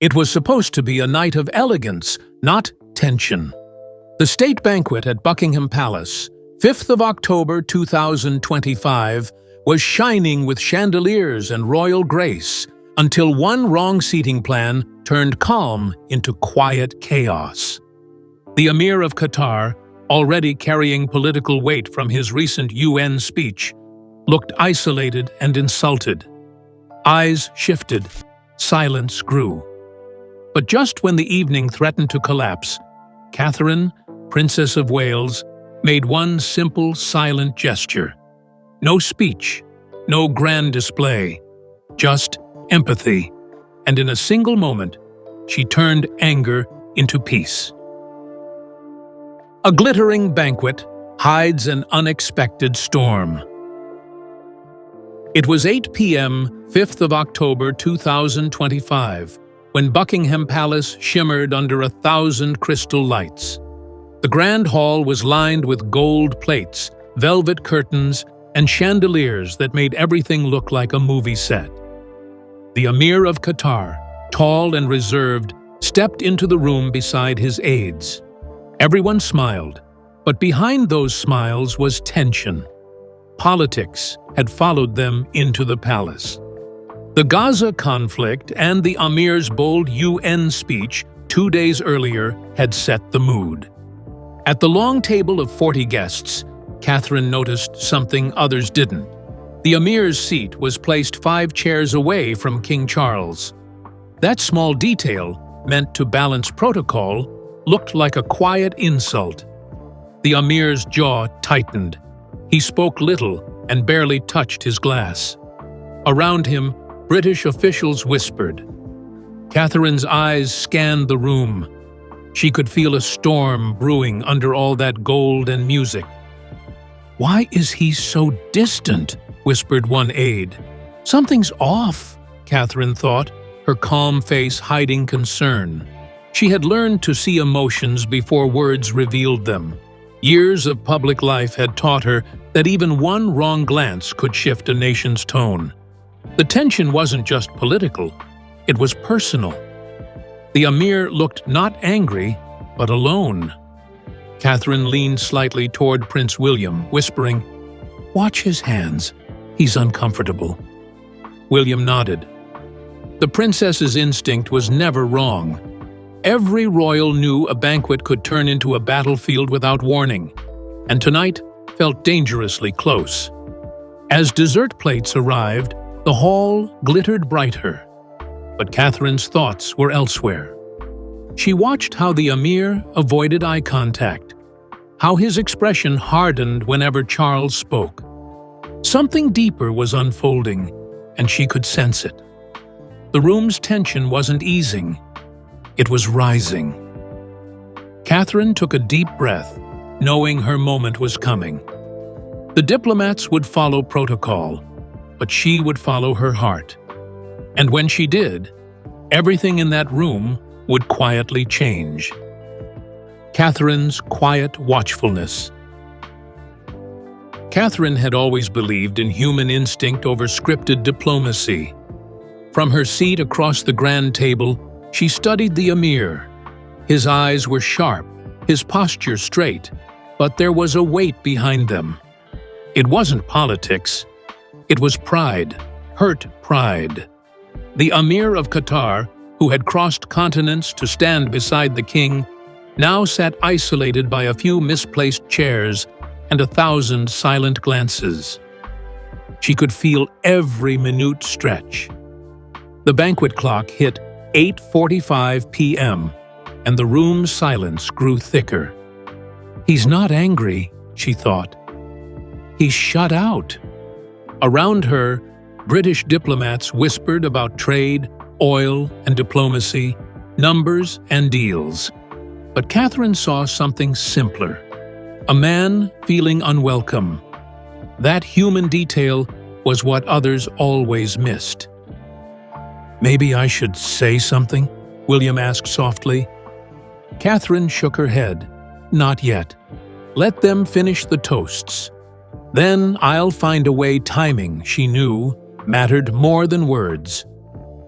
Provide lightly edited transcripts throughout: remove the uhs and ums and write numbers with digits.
It was supposed to be a night of elegance, not tension. The State Banquet at Buckingham Palace, 5th of October 2025, was shining with chandeliers and royal grace until one wrong seating plan turned calm into quiet chaos. The Amir of Qatar, already carrying political weight from his recent UN speech, looked isolated and insulted. Eyes shifted, silence grew. But just when the evening threatened to collapse, Catherine, Princess of Wales, made one simple, silent gesture. No speech, no grand display, just empathy, and in a single moment, she turned anger into peace. A glittering banquet hides an unexpected storm. It was 8 p.m., 5th of October 2025, when Buckingham Palace shimmered under 1,000 crystal lights. The grand hall was lined with gold plates, velvet curtains, and chandeliers that made everything look like a movie set. The Amir of Qatar, tall and reserved, stepped into the room beside his aides. Everyone smiled, but behind those smiles was tension. Politics had followed them into the palace. The Gaza conflict and the Amir's bold UN speech 2 days earlier had set the mood. At the long table of 40 guests, Catherine noticed something others didn't. The Amir's seat was placed 5 chairs away from King Charles. That small detail, meant to balance protocol, looked like a quiet insult. The Amir's jaw tightened. He spoke little and barely touched his glass. Around him, British officials whispered. Catherine's eyes scanned the room. She could feel a storm brewing under all that gold and music. "Why is he so distant?" whispered one aide. "Something's off," Catherine thought, her calm face hiding concern. She had learned to see emotions before words revealed them. Years of public life had taught her that even one wrong glance could shift a nation's tone. The tension wasn't just political, it was personal. The Amir looked not angry, but alone. Catherine leaned slightly toward Prince William, whispering, "Watch his hands. He's uncomfortable." William nodded. The princess's instinct was never wrong. Every royal knew a banquet could turn into a battlefield without warning, and tonight felt dangerously close. As dessert plates arrived, the hall glittered brighter, but Catherine's thoughts were elsewhere. She watched how the Amir avoided eye contact, how his expression hardened whenever Charles spoke. Something deeper was unfolding, and she could sense it. The room's tension wasn't easing, it was rising. Catherine took a deep breath, knowing her moment was coming. The diplomats would follow protocol, but she would follow her heart. And when she did, everything in that room would quietly change. Catherine's quiet watchfulness. Catherine had always believed in human instinct over scripted diplomacy. From her seat across the grand table, she studied the Amir. His eyes were sharp, his posture straight, but there was a weight behind them. It wasn't politics. It was pride, hurt pride. The Amir of Qatar, who had crossed continents to stand beside the king, now sat isolated by a few misplaced chairs and 1,000 silent glances. She could feel every minute stretch. The banquet clock hit 8:45 p.m., and the room's silence grew thicker. He's not angry, she thought. He's shut out. Around her, British diplomats whispered about trade, oil and diplomacy, numbers and deals. But Catherine saw something simpler. A man feeling unwelcome. That human detail was what others always missed. "Maybe I should say something?" William asked softly. Catherine shook her head. "Not yet. Let them finish the toasts. Then I'll find a way." Timing, she knew, mattered more than words.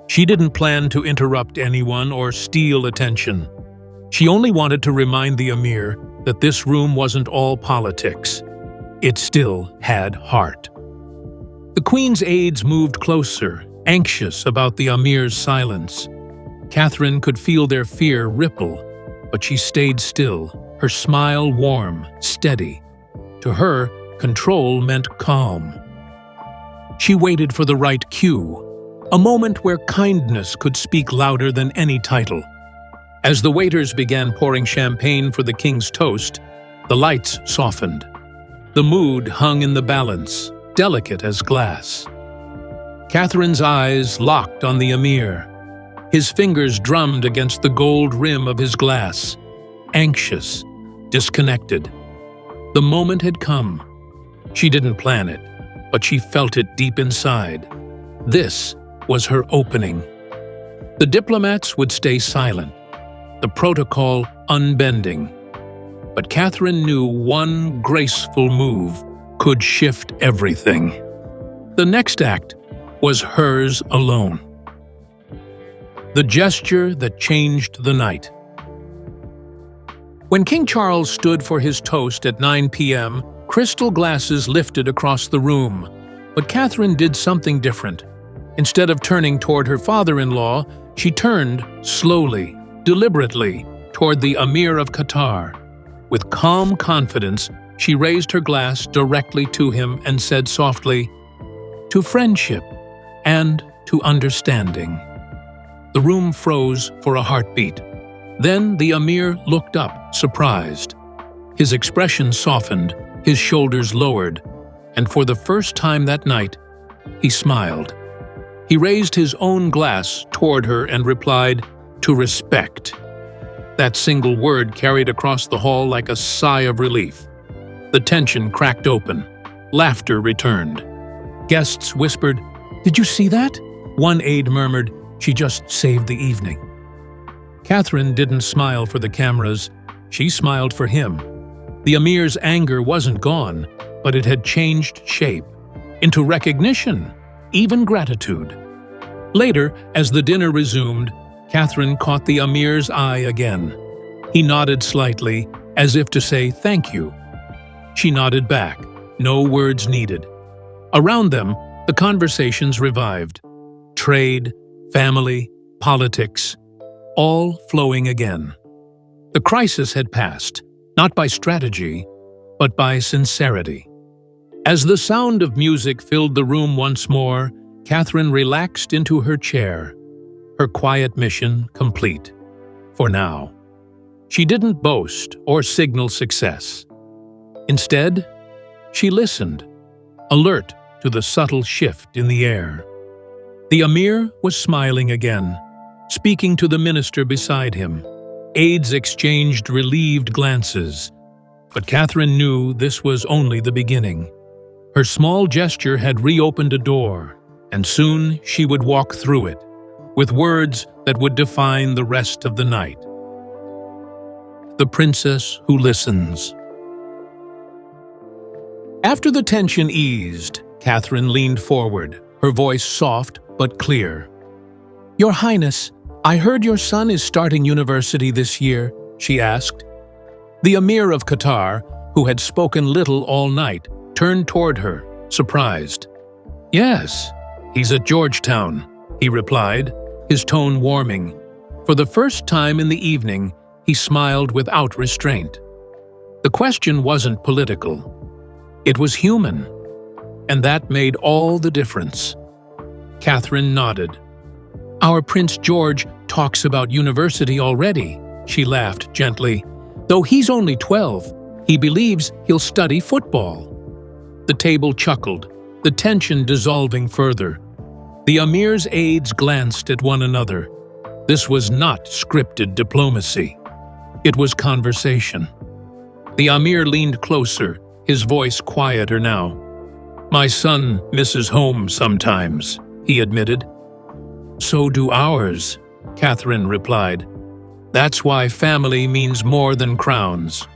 She didn't plan to interrupt anyone or steal attention. She only wanted to remind the Amir that this room wasn't all politics. It still had heart. The Queen's aides moved closer, anxious about the Amir's silence. Catherine could feel their fear ripple, but she stayed still, her smile warm, steady. To her, control meant calm. She waited for the right cue, a moment where kindness could speak louder than any title. As the waiters began pouring champagne for the king's toast, the lights softened. The mood hung in the balance, delicate as glass. Catherine's eyes locked on the Amir. His fingers drummed against the gold rim of his glass, anxious, disconnected. The moment had come. She didn't plan it, but she felt it deep inside. This was her opening. The diplomats would stay silent, the protocol unbending. But Catherine knew one graceful move could shift everything. The next act was hers alone. The gesture that changed the night. When King Charles stood for his toast at 9 p.m., crystal glasses lifted across the room. But Catherine did something different. Instead of turning toward her father-in-law, she turned slowly, deliberately, toward the Amir of Qatar. With calm confidence, she raised her glass directly to him and said softly, "To friendship and to understanding." The room froze for a heartbeat. Then the Amir looked up, surprised. His expression softened, his shoulders lowered, and for the first time that night, he smiled. He raised his own glass toward her and replied, "To respect." That single word carried across the hall like a sigh of relief. The tension cracked open. Laughter returned. Guests whispered, "Did you see that?" One aide murmured, "She just saved the evening." Catherine didn't smile for the cameras. She smiled for him. The Amir's anger wasn't gone, but it had changed shape. Into recognition, even gratitude. Later, as the dinner resumed, Catherine caught the Amir's eye again. He nodded slightly, as if to say thank you. She nodded back, no words needed. Around them, the conversations revived. Trade, family, politics, all flowing again. The crisis had passed, not by strategy, but by sincerity. As the sound of music filled the room once more, Catherine relaxed into her chair, her quiet mission complete. For now. She didn't boast or signal success. Instead, she listened, alert to the subtle shift in the air. The Amir was smiling again, speaking to the minister beside him. Aides exchanged relieved glances, but Catherine knew this was only the beginning. Her small gesture had reopened a door, and soon she would walk through it, with words that would define the rest of the night. The Princess Who Listens. After the tension eased, Catherine leaned forward, her voice soft but clear. "Your Highness, I heard your son is starting university this year," she asked. The Amir of Qatar, who had spoken little all night, turned toward her, surprised. "Yes, he's at Georgetown," he replied, his tone warming. For the first time in the evening, he smiled without restraint. The question wasn't political. It was human, and that made all the difference. Catherine nodded. "Our Prince George talks about university already," she laughed gently. "Though he's only 12, he believes he'll study football." The table chuckled, the tension dissolving further. The Amir's aides glanced at one another. This was not scripted diplomacy. It was conversation. The Amir leaned closer, his voice quieter now. "My son misses home sometimes," he admitted. "So do ours," Catherine replied. "That's why family means more than crowns."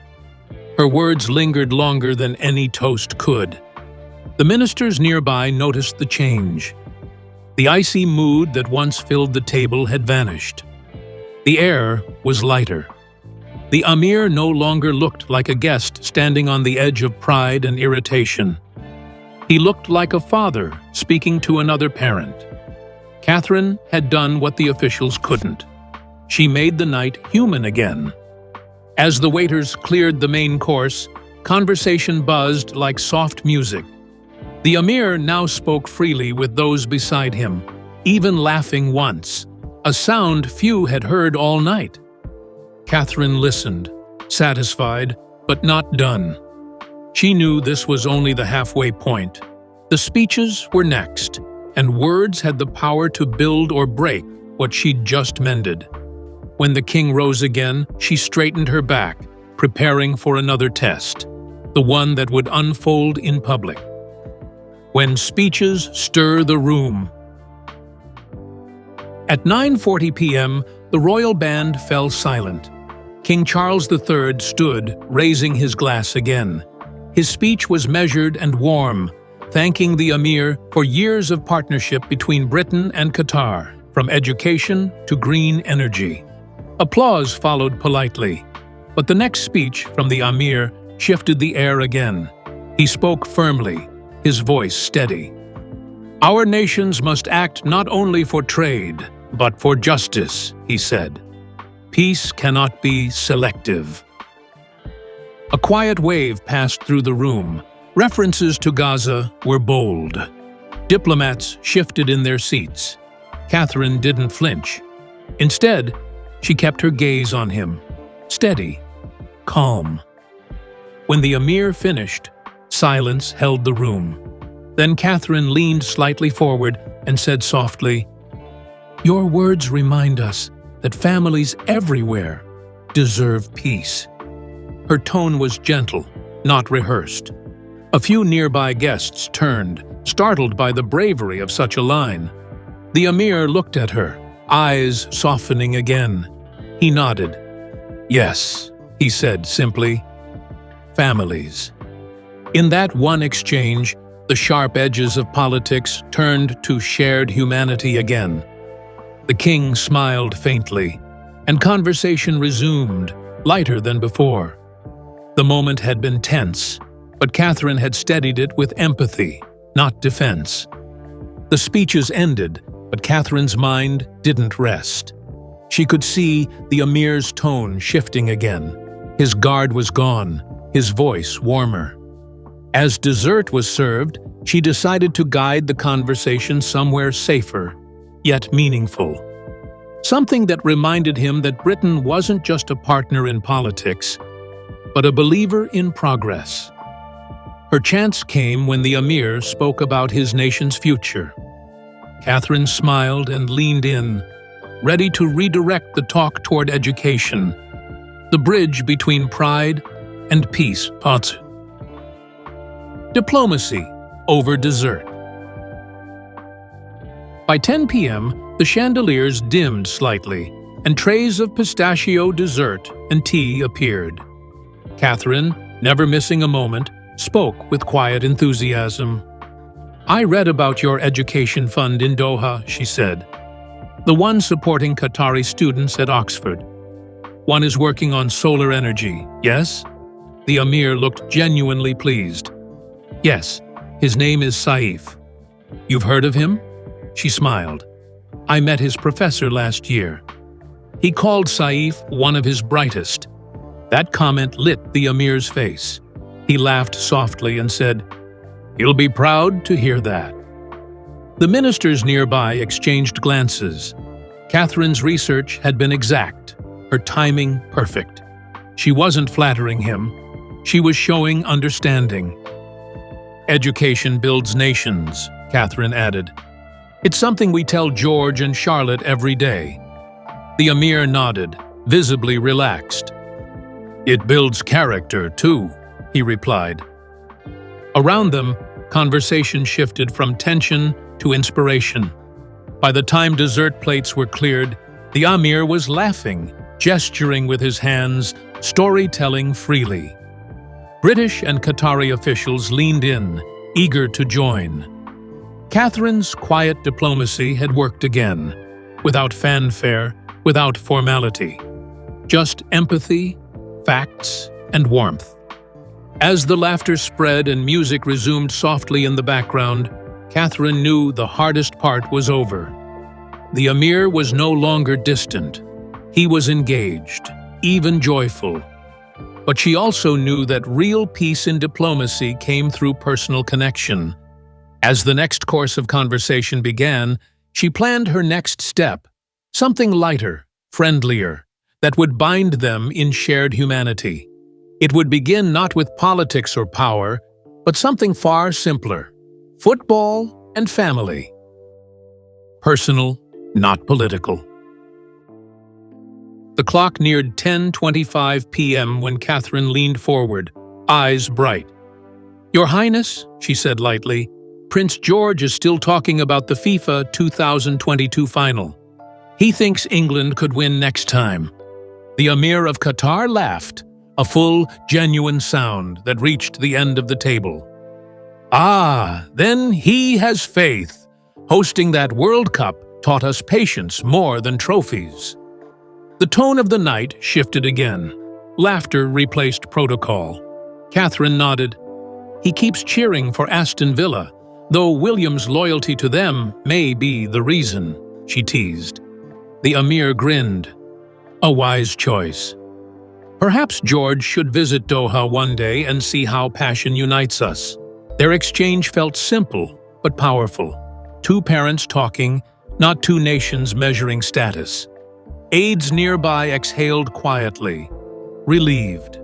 Her words lingered longer than any toast could. The ministers nearby noticed the change. The icy mood that once filled the table had vanished. The air was lighter. The Amir no longer looked like a guest standing on the edge of pride and irritation. He looked like a father speaking to another parent. Catherine had done what the officials couldn't. She made the night human again. As the waiters cleared the main course, conversation buzzed like soft music. The Amir now spoke freely with those beside him, even laughing once, a sound few had heard all night. Catherine listened, satisfied, but not done. She knew this was only the halfway point. The speeches were next, and words had the power to build or break what she'd just mended. When the king rose again, she straightened her back, preparing for another test, the one that would unfold in public. When speeches stir the room. At 9:40 p.m., the royal band fell silent. King Charles III stood, raising his glass again. His speech was measured and warm, thanking the Amir for years of partnership between Britain and Qatar, from education to green energy. Applause followed politely, but the next speech from the Amir shifted the air again. He spoke firmly, his voice steady. "Our nations must act not only for trade, but for justice," he said. "Peace cannot be selective." A quiet wave passed through the room. References to Gaza were bold. Diplomats shifted in their seats. Catherine didn't flinch. Instead, she kept her gaze on him, steady, calm. When the Amir finished, silence held the room. Then Catherine leaned slightly forward and said softly, "Your words remind us that families everywhere deserve peace." Her tone was gentle, not rehearsed. A few nearby guests turned, startled by the bravery of such a line. The Amir looked at her, eyes softening again. He nodded. "Yes," he said simply. "Families." In that one exchange, the sharp edges of politics turned to shared humanity again. The king smiled faintly, and conversation resumed, lighter than before. The moment had been tense, but Catherine had steadied it with empathy, not defense. The speeches ended, but Catherine's mind didn't rest. She could see the Amir's tone shifting again. His guard was gone, his voice warmer. As dessert was served, she decided to guide the conversation somewhere safer, yet meaningful. Something that reminded him that Britain wasn't just a partner in politics, but a believer in progress. Her chance came when the Amir spoke about his nation's future. Catherine smiled and leaned in, ready to redirect the talk toward education, the bridge between pride and peace. Diplomacy over dessert. By 10 p.m., the chandeliers dimmed slightly, and trays of pistachio dessert and tea appeared. Catherine, never missing a moment, spoke with quiet enthusiasm. "I read about your education fund in Doha," she said. "The one supporting Qatari students at Oxford. One is working on solar energy, yes?" The Amir looked genuinely pleased. "Yes, his name is Saif." "You've heard of him?" She smiled. "I met his professor last year. He called Saif one of his brightest." That comment lit the Amir's face. He laughed softly and said, "He'll be proud to hear that." The ministers nearby exchanged glances. Catherine's research had been exact, her timing perfect. She wasn't flattering him. She was showing understanding. "Education builds nations," Catherine added. "It's something we tell George and Charlotte every day." The Amir nodded, visibly relaxed. "It builds character, too," he replied. Around them, conversation shifted from tension to inspiration. By the time dessert plates were cleared, the Amir was laughing, gesturing with his hands, storytelling freely. British and Qatari officials leaned in, eager to join. Catherine's quiet diplomacy had worked again, without fanfare, without formality. Just empathy, facts, and warmth. As the laughter spread and music resumed softly in the background, Catherine knew the hardest part was over. The Amir was no longer distant. He was engaged, even joyful. But she also knew that real peace in diplomacy came through personal connection. As the next course of conversation began, she planned her next step, something lighter, friendlier, that would bind them in shared humanity. It would begin not with politics or power, but something far simpler: football and family. Personal, not political. The clock neared 10:25 p.m. when Catherine leaned forward, eyes bright. "Your Highness," she said lightly, "Prince George is still talking about the FIFA 2022 final. He thinks England could win next time." The Amir of Qatar laughed, a full, genuine sound that reached the end of the table. "Ah, then he has faith. Hosting that World Cup taught us patience more than trophies." The tone of the night shifted again. Laughter replaced protocol. Catherine nodded. "He keeps cheering for Aston Villa, though William's loyalty to them may be the reason," she teased. The Amir grinned. "A wise choice. Perhaps George should visit Doha one day and see how passion unites us." Their exchange felt simple but powerful. Two parents talking, not two nations measuring status. Aides nearby exhaled quietly, relieved.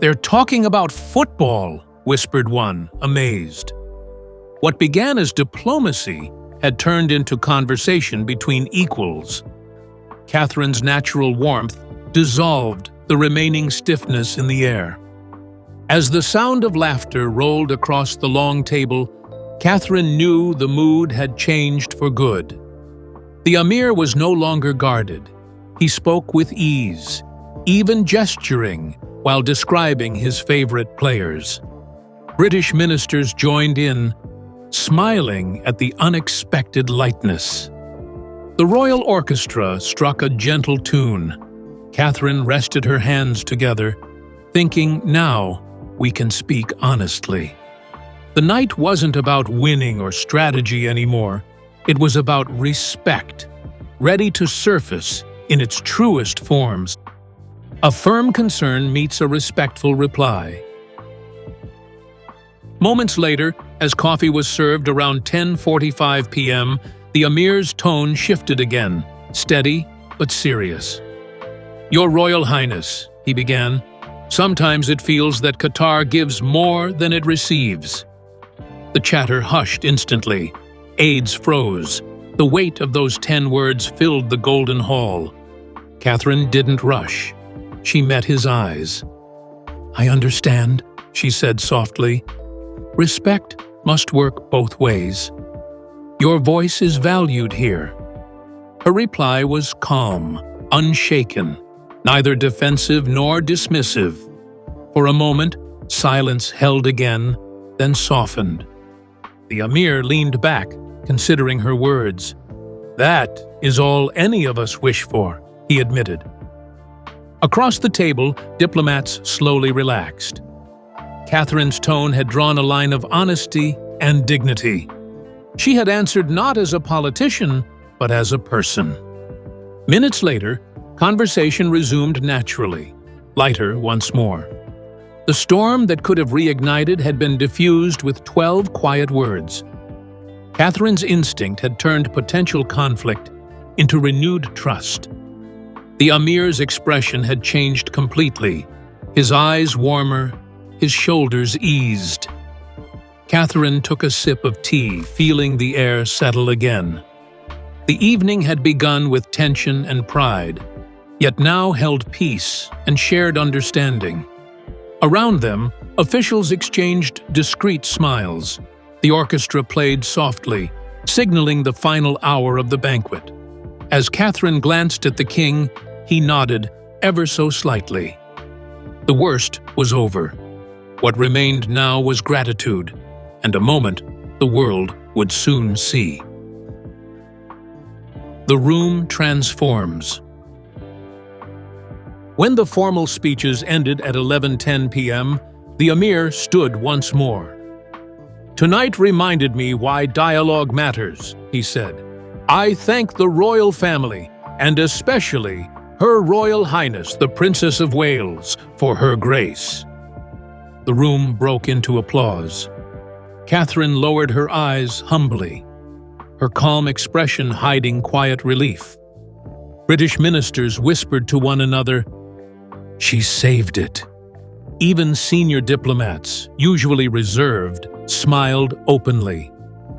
"They're talking about football," whispered one, amazed. What began as diplomacy had turned into conversation between equals. Catherine's natural warmth dissolved the remaining stiffness in the air. As the sound of laughter rolled across the long table, Catherine knew the mood had changed for good. The Amir was no longer guarded. He spoke with ease, even gesturing while describing his favorite players. British ministers joined in, smiling at the unexpected lightness. The royal orchestra struck a gentle tune. Catherine rested her hands together, thinking, now we can speak honestly. The night wasn't about winning or strategy anymore. It was about respect, ready to surface in its truest forms. A firm concern meets a respectful reply. Moments later, as coffee was served around 10:45 p.m., the Amir's tone shifted again, steady but serious. "Your Royal Highness," he began, "sometimes it feels that Qatar gives more than it receives." The chatter hushed instantly. Aides froze. The weight of those 10 words filled the golden hall. Catherine didn't rush. She met his eyes. "I understand," she said softly. "Respect must work both ways. Your voice is valued here." Her reply was calm, unshaken, neither defensive nor dismissive. For a moment, silence held again, then softened. The Amir leaned back, considering her words. "That is all any of us wish for," he admitted. Across the table, diplomats slowly relaxed. Catherine's tone had drawn a line of honesty and dignity. She had answered not as a politician, but as a person. Minutes later, conversation resumed naturally, lighter once more. The storm that could have reignited had been diffused with 12 quiet words. Catherine's instinct had turned potential conflict into renewed trust. The Amir's expression had changed completely, his eyes warmer, his shoulders eased. Catherine took a sip of tea, feeling the air settle again. The evening had begun with tension and pride, yet now held peace and shared understanding. Around them, officials exchanged discreet smiles. The orchestra played softly, signaling the final hour of the banquet. As Catherine glanced at the king, he nodded ever so slightly. The worst was over. What remained now was gratitude, and a moment the world would soon see. The room transforms. When the formal speeches ended at 11:10 p.m., the Amir stood once more. "Tonight reminded me why dialogue matters," he said. "I thank the royal family, and especially Her Royal Highness the Princess of Wales, for her grace." The room broke into applause. Catherine lowered her eyes humbly, her calm expression hiding quiet relief. British ministers whispered to one another, "She saved it." Even senior diplomats, usually reserved, smiled openly.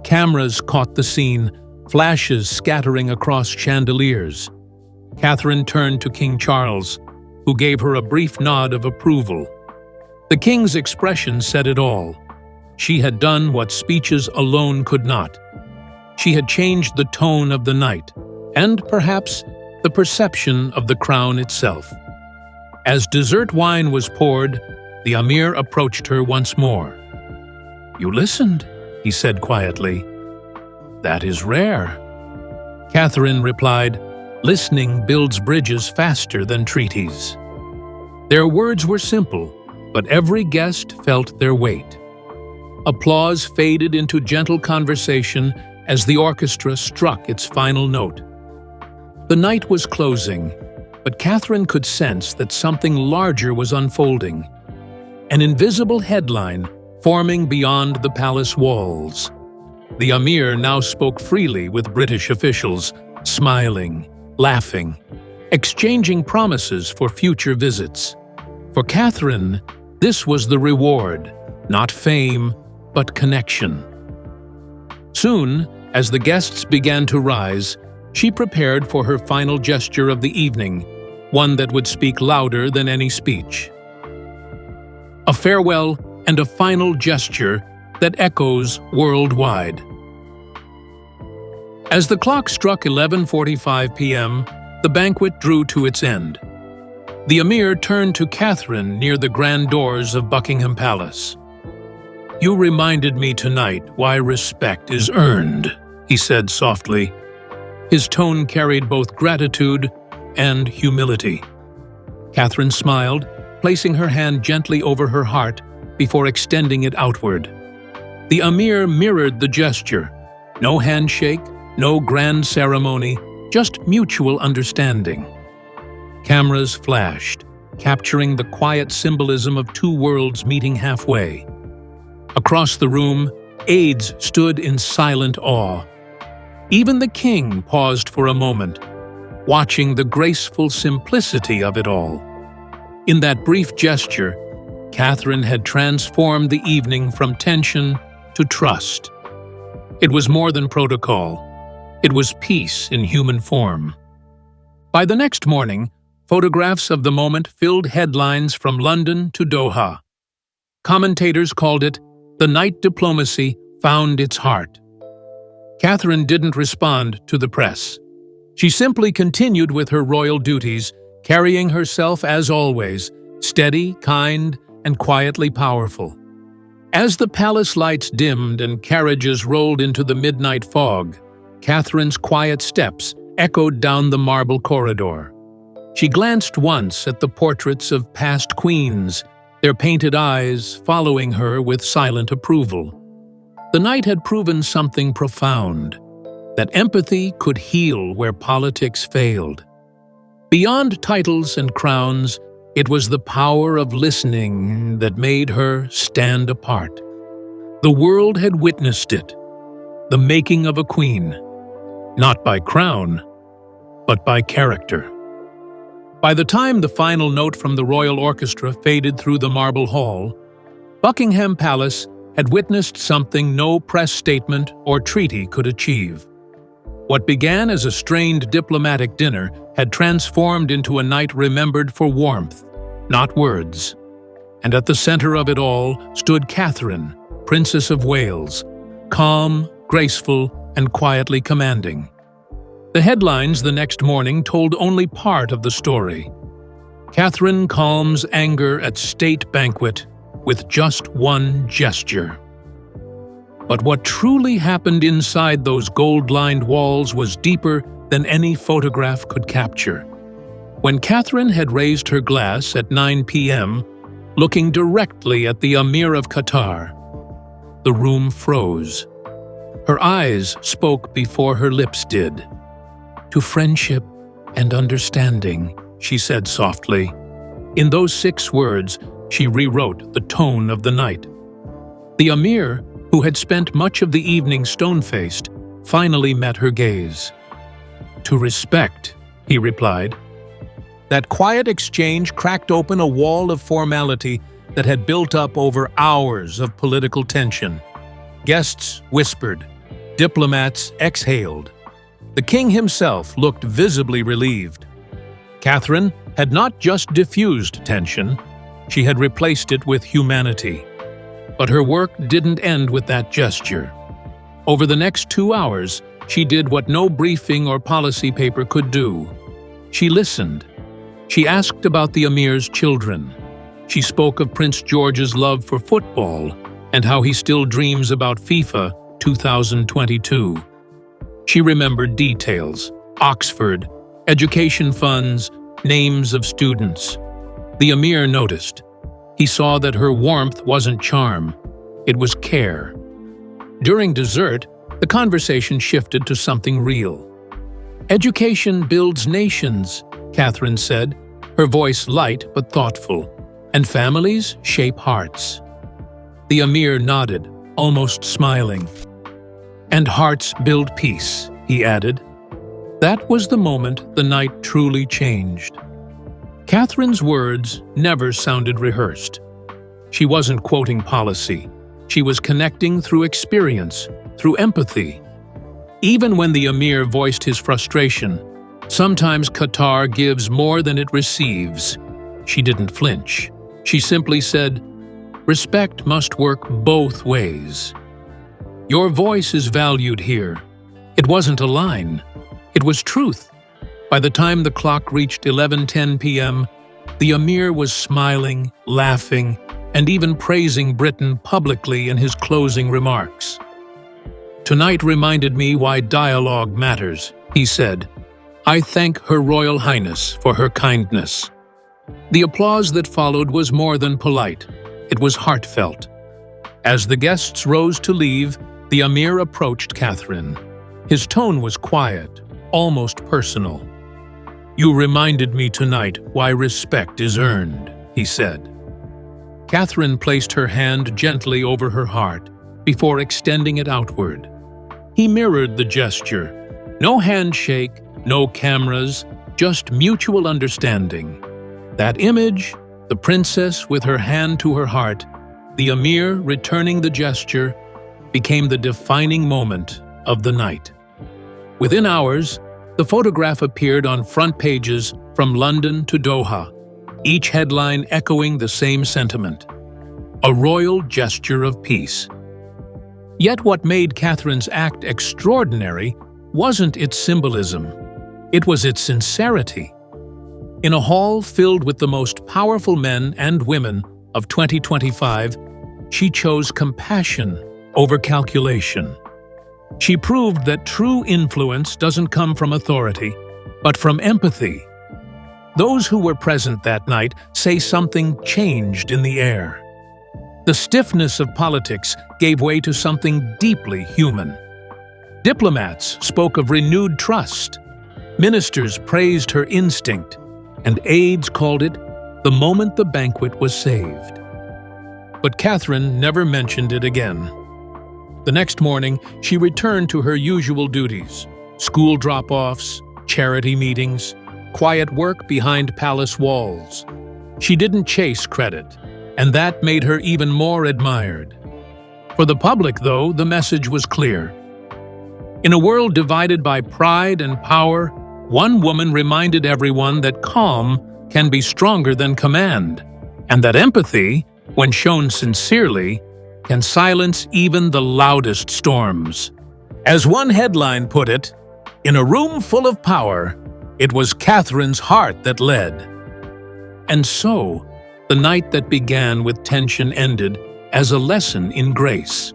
Cameras caught the scene, flashes scattering across chandeliers. Catherine turned to King Charles, who gave her a brief nod of approval. The king's expression said it all. She had done what speeches alone could not. She had changed the tone of the night, and perhaps the perception of the crown itself. As dessert wine was poured, the Amir approached her once more. "You listened," he said quietly. "That is rare." Catherine replied, "Listening builds bridges faster than treaties." Their words were simple, but every guest felt their weight. Applause faded into gentle conversation as the orchestra struck its final note. The night was closing, but Catherine could sense that something larger was unfolding. An invisible headline forming beyond the palace walls. The Amir now spoke freely with British officials, smiling, laughing, exchanging promises for future visits. For Catherine, this was the reward, not fame, but connection. Soon, as the guests began to rise, she prepared for her final gesture of the evening, one that would speak louder than any speech. A farewell and a final gesture that echoes worldwide. As the clock struck 11:45 p.m., the banquet drew to its end. The Amir turned to Catherine near the grand doors of Buckingham Palace. "You reminded me tonight why respect is earned," he said softly. His tone carried both gratitude and humility. Catherine smiled, placing her hand gently over her heart before extending it outward. The Amir mirrored the gesture. No handshake, no grand ceremony, just mutual understanding. Cameras flashed, capturing the quiet symbolism of two worlds meeting halfway. Across the room, aides stood in silent awe. Even the king paused for a moment, watching the graceful simplicity of it all. In that brief gesture, Catherine had transformed the evening from tension to trust. It was more than protocol. It was peace in human form. By the next morning, photographs of the moment filled headlines from London to Doha. Commentators called it, "The night diplomacy found its heart." Catherine didn't respond to the press. She simply continued with her royal duties, carrying herself as always, steady, kind, and quietly powerful. As the palace lights dimmed and carriages rolled into the midnight fog, Catherine's quiet steps echoed down the marble corridor. She glanced once at the portraits of past queens, their painted eyes following her with silent approval. The night had proven something profound, that empathy could heal where politics failed. Beyond titles and crowns, it was the power of listening that made her stand apart. The world had witnessed it, the making of a queen, not by crown, but by character. By the time the final note from the royal orchestra faded through the marble hall, Buckingham Palace had witnessed something no press statement or treaty could achieve. What began as a strained diplomatic dinner had transformed into a night remembered for warmth, not words. And at the center of it all stood Catherine, Princess of Wales, calm, graceful, and quietly commanding. The headlines the next morning told only part of the story. Catherine calms anger at State Banquet with just one gesture. But what truly happened inside those gold-lined walls was deeper than any photograph could capture. When Catherine had raised her glass at 9 p.m., looking directly at the Amir of Qatar, the room froze. Her eyes spoke before her lips did. "To friendship and understanding," she said softly. In those 6 words, she rewrote the tone of the night. The Amir, who had spent much of the evening stone-faced, finally met her gaze. "To respect," he replied. That quiet exchange cracked open a wall of formality that had built up over hours of political tension. Guests whispered. Diplomats exhaled. The king himself looked visibly relieved. Catherine had not just diffused tension, she had replaced it with humanity. But her work didn't end with that gesture. Over the next 2 hours, she did what no briefing or policy paper could do. She listened. She asked about the Emir's children. She spoke of Prince George's love for football and how he still dreams about FIFA 2022. She remembered details: Oxford, education funds, names of students. The Amir noticed. He saw that her warmth wasn't charm, it was care. During dessert, the conversation shifted to something real. "Education builds nations," Catherine said, her voice light but thoughtful, "and families shape hearts." The Amir nodded, almost smiling. "And hearts build peace," he added. That was the moment the night truly changed. Catherine's words never sounded rehearsed. She wasn't quoting policy. She was connecting through experience, through empathy. Even when the Amir voiced his frustration, "Sometimes Qatar gives more than it receives," she didn't flinch. She simply said, "Respect must work both ways. Your voice is valued here." It wasn't a line. It was truth. By the time the clock reached 11:10 p.m., the Amir was smiling, laughing, and even praising Britain publicly in his closing remarks. "Tonight reminded me why dialogue matters," he said. "I thank Her Royal Highness for her kindness." The applause that followed was more than polite. It was heartfelt. As the guests rose to leave, the Amir approached Catherine. His tone was quiet, almost personal. "You reminded me tonight why respect is earned," he said. Catherine placed her hand gently over her heart before extending it outward. He mirrored the gesture. No handshake, no cameras, just mutual understanding. That image, the princess with her hand to her heart, the Amir returning the gesture, became the defining moment of the night. Within hours, the photograph appeared on front pages from London to Doha, each headline echoing the same sentiment: a royal gesture of peace. Yet what made Catherine's act extraordinary wasn't its symbolism, it was its sincerity. In a hall filled with the most powerful men and women of 2025, she chose compassion over calculation. She proved that true influence doesn't come from authority, but from empathy. Those who were present that night say something changed in the air. The stiffness of politics gave way to something deeply human. Diplomats spoke of renewed trust. Ministers praised her instinct, and aides called it the moment the banquet was saved. But Catherine never mentioned it again. The next morning, she returned to her usual duties: school drop-offs, charity meetings, quiet work behind palace walls. She didn't chase credit, and that made her even more admired. For the public, though, the message was clear. In a world divided by pride and power, one woman reminded everyone that calm can be stronger than command, and that empathy, when shown sincerely, can silence even the loudest storms. As one headline put it, "In a room full of power, it was Catherine's heart that led." And so, the night that began with tension ended as a lesson in grace.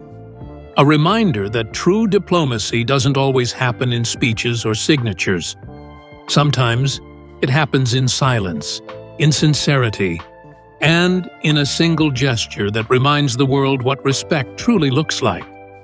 A reminder that true diplomacy doesn't always happen in speeches or signatures. Sometimes it happens in silence, in sincerity, and in a single gesture that reminds the world what respect truly looks like.